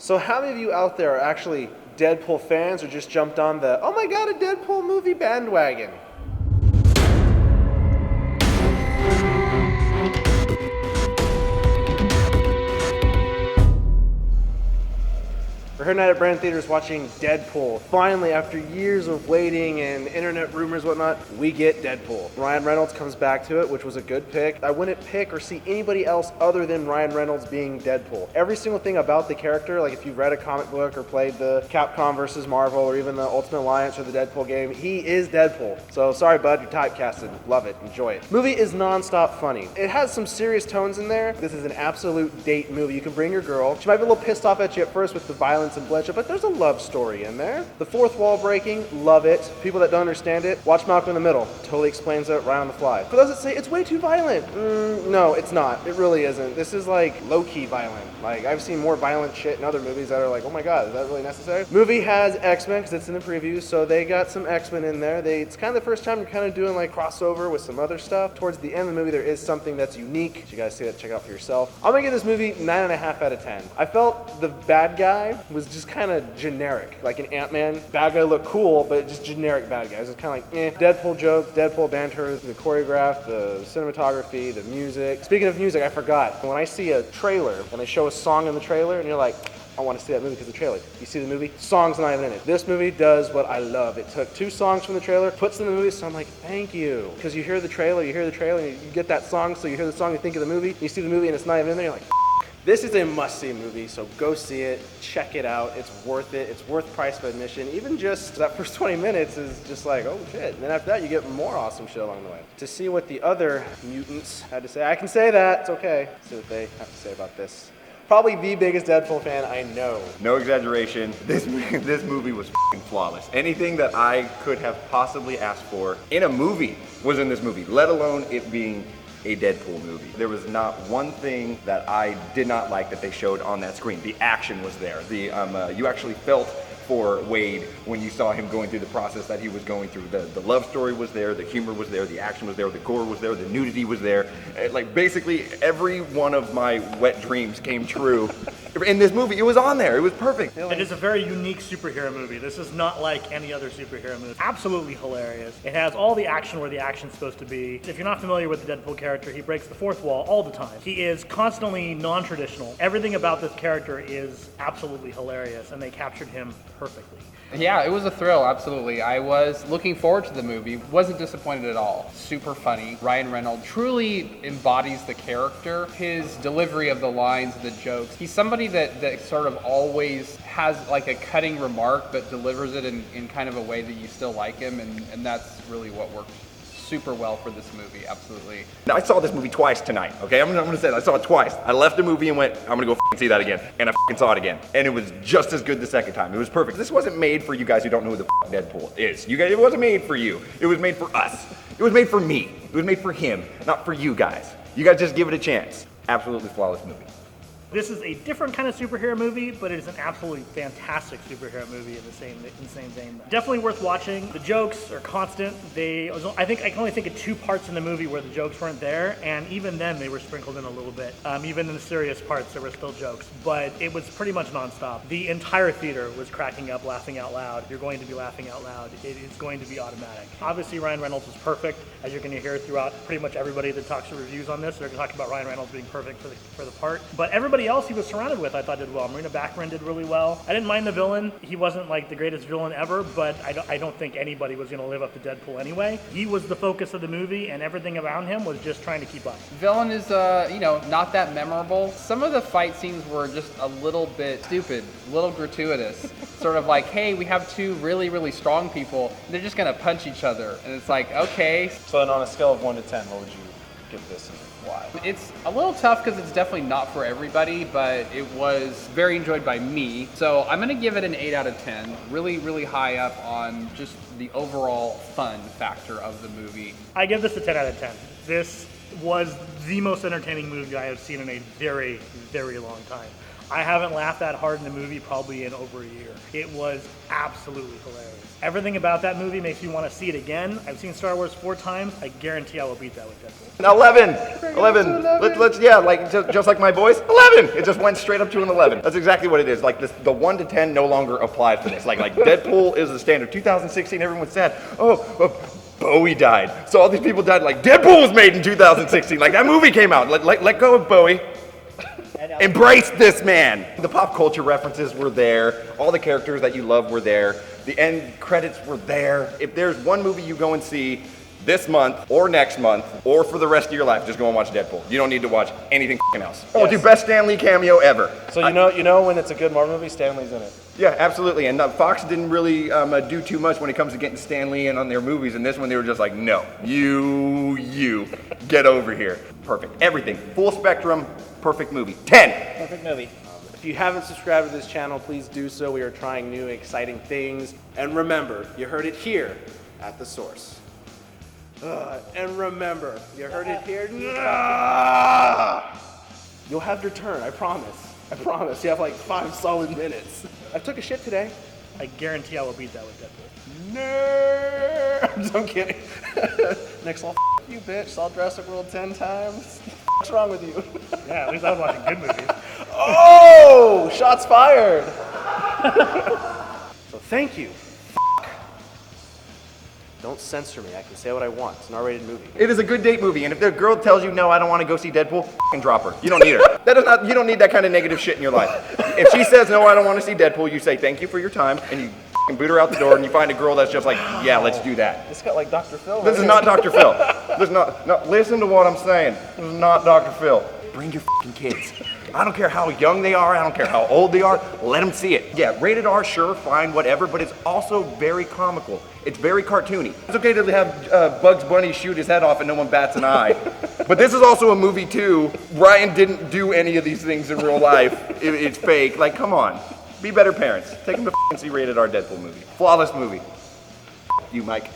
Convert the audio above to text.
So how many of you out there are actually Deadpool fans or just jumped on the, oh my god, a Deadpool movie bandwagon? We're here tonight at Brand Theaters watching Deadpool. Finally, after years of waiting and internet rumors and whatnot, we get Deadpool. Ryan Reynolds comes back to it, which was a good pick. I wouldn't pick or see anybody else other than Ryan Reynolds being Deadpool. Every single thing about the character, like if you've read a comic book or played the Capcom versus Marvel or even the Ultimate Alliance or the Deadpool game, he is Deadpool. So sorry bud, you're typecasted. Love it, enjoy it. Movie is non-stop funny. It has some serious tones in there. This is an absolute date movie. You can bring your girl. She might be a little pissed off at you at first with the violence and bloodshed, but there's a love story in there. The fourth wall breaking, love it. People that don't understand it, watch Malcolm in the Middle. Totally explains it right on the fly. For those that say it's way too violent, no, it's not. It really isn't. This is like low-key violent. Like I've seen more violent shit in other movies that are like, oh my god, is that really necessary? Movie has X-Men because it's in the preview, so they got some X-Men in there. It's kind of the first time you're kind of doing like crossover with some other stuff. Towards the end of the movie, there is something that's unique. You guys see that? Check it out for yourself. I'm gonna give this movie 9.5 out of 10. I felt the bad guy was just kind of generic, like an Ant-Man. Bad guy looked cool, but just generic bad guys. It's kind of like, Deadpool jokes, Deadpool banter, the choreograph, the cinematography, the music. Speaking of music, I forgot. When I see a trailer and they show a song in the trailer and you're like, I want to see that movie because of the trailer. You see the movie, song's not even in it. This movie does what I love. It took 2 songs from the trailer, puts them in the movie, so I'm like, thank you. Because you hear the trailer, and you get that song, so you hear the song, you think of the movie, you see the movie and it's not even in there, you're like, this is a must-see movie, so go see it, check it out, it's worth it, it's worth price of admission. Even just that first 20 minutes is just like, oh shit. And then after that, you get more awesome shit along the way. To see what the other mutants had to say, I can say that, it's okay. See what they have to say about this. Probably the biggest Deadpool fan I know. No exaggeration, this movie was f***ing flawless. Anything that I could have possibly asked for in a movie was in this movie, let alone it being a Deadpool movie. There was not one thing that I did not like that they showed on that screen. The action was there. You actually felt for Wade when you saw him going through the process that he was going through. The love story was there, the humor was there, the action was there, the gore was there, the nudity was there. Like basically every one of my wet dreams came true. In this movie, it was on there. It was perfect. It is a very unique superhero movie. This is not like any other superhero movie. Absolutely hilarious. It has all the action where the action's supposed to be. If you're not familiar with the Deadpool character, he breaks the fourth wall all the time. He is constantly non-traditional. Everything about this character is absolutely hilarious, and they captured him perfectly. Yeah, it was a thrill, absolutely. I was looking forward to the movie, wasn't disappointed at all. Super funny. Ryan Reynolds truly embodies the character. His delivery of the lines, the jokes. He's somebody that sort of always has like a cutting remark, but delivers it in kind of a way that you still like him, and that's really what worked super well for this movie, absolutely. Now, I saw this movie twice tonight, okay? I'm gonna say that. I saw it twice. I left the movie and went, I'm gonna go see that again. And I saw it again. And it was just as good the second time. It was perfect. This wasn't made for you guys who don't know who the Deadpool is. You guys, it wasn't made for you. It was made for us. It was made for me. It was made for him, not for you guys. You guys just give it a chance. Absolutely flawless movie. This is a different kind of superhero movie, but it is an absolutely fantastic superhero movie in the same vein. Definitely worth watching. The jokes are constant. I think I can only think of 2 parts in the movie where the jokes weren't there, and even then they were sprinkled in a little bit. Even in the serious parts, there were still jokes, but it was pretty much nonstop. The entire theater was cracking up, laughing out loud. You're going to be laughing out loud. It is going to be automatic. Obviously, Ryan Reynolds was perfect, as you're going to hear throughout pretty much everybody that talks to reviews on this. They're going to talk about Ryan Reynolds being perfect for the part, but everybody else he was surrounded with I thought did well. Marina Baccarin did really well. I didn't mind the villain. He wasn't like the greatest villain ever, but I don't think anybody was going to live up to Deadpool anyway. He was the focus of the movie, and everything around him was just trying to keep up. Villain is, not that memorable. Some of the fight scenes were just a little bit stupid, a little gratuitous. Sort of like, hey, we have 2 really, really strong people, and they're just going to punch each other. And it's like, okay. So then on a scale of 1 to 10, what would you give this and why? It's a little tough because it's definitely not for everybody, but it was very enjoyed by me. So I'm gonna give it an 8 out of 10. Really, really high up on just the overall fun factor of the movie. I give this a 10 out of 10. This was the most entertaining movie I have seen in a very, very long time. I haven't laughed that hard in a movie probably in over a year. It was absolutely hilarious. Everything about that movie makes me want to see it again. I've seen Star Wars 4 times. I guarantee I will beat that with Deadpool. 11. Let's yeah, like just like my voice. 11. It just went straight up to an 11. That's exactly what it is. Like this, the 1 to 10 no longer applied for this. Like Deadpool is the standard. 2016, everyone's sad. Bowie died. So all these people died. Like Deadpool was made in 2016. Like that movie came out. Let go of Bowie. Embrace this man. The pop culture references were there. All the characters that you love were there. The end credits were there. If there's one movie you go and see this month or next month or for the rest of your life, just go and watch Deadpool. You don't need to watch anything else. Oh, Yes. dude, best Stan Lee cameo ever. So you know when it's a good Marvel movie, Stan Lee's in it. Yeah, absolutely. And Fox didn't really do too much when it comes to getting Stan Lee in on their movies. And this one, they were just like, no, you get over here. Perfect. Everything. Full spectrum. Perfect movie. 10. Perfect movie. If you haven't subscribed to this channel, please do so. We are trying new, exciting things. And remember, you heard it here at the source. And remember, you heard it here. You'll have your turn, I promise. I promise. You have like 5 solid minutes. I took a shit today. I guarantee I will beat that with Deadpool. Nerd. I'm kidding. Next, I'll you, bitch. Saw Jurassic World 10 times. What's wrong with you? Yeah, at least I was watching good movies. Oh, shots fired. So thank you. Don't censor me. I can say what I want. It's an R-rated movie. It is a good date movie, and if the girl tells you, no, I don't want to go see Deadpool, f***ing drop her. You don't need her. You don't need that kind of negative shit in your life. If she says, no, I don't want to see Deadpool, you say, thank you for your time, and you f***ing boot her out the door, and you find a girl that's just like, yeah, let's do that. This got like Dr. Phil. This is not Dr. Phil. This is not, no, listen to what I'm saying. This is not Dr. Phil. Bring your f***ing kids. I don't care how young they are, I don't care how old they are, let them see it. Yeah, rated R, sure, fine, whatever, but it's also very comical. It's very cartoony. It's okay to have Bugs Bunny shoot his head off and no one bats an eye. But this is also a movie too. Ryan didn't do any of these things in real life. It's fake. Like, come on. Be better parents. Take them to see rated R Deadpool movie. Flawless movie. You, Mike.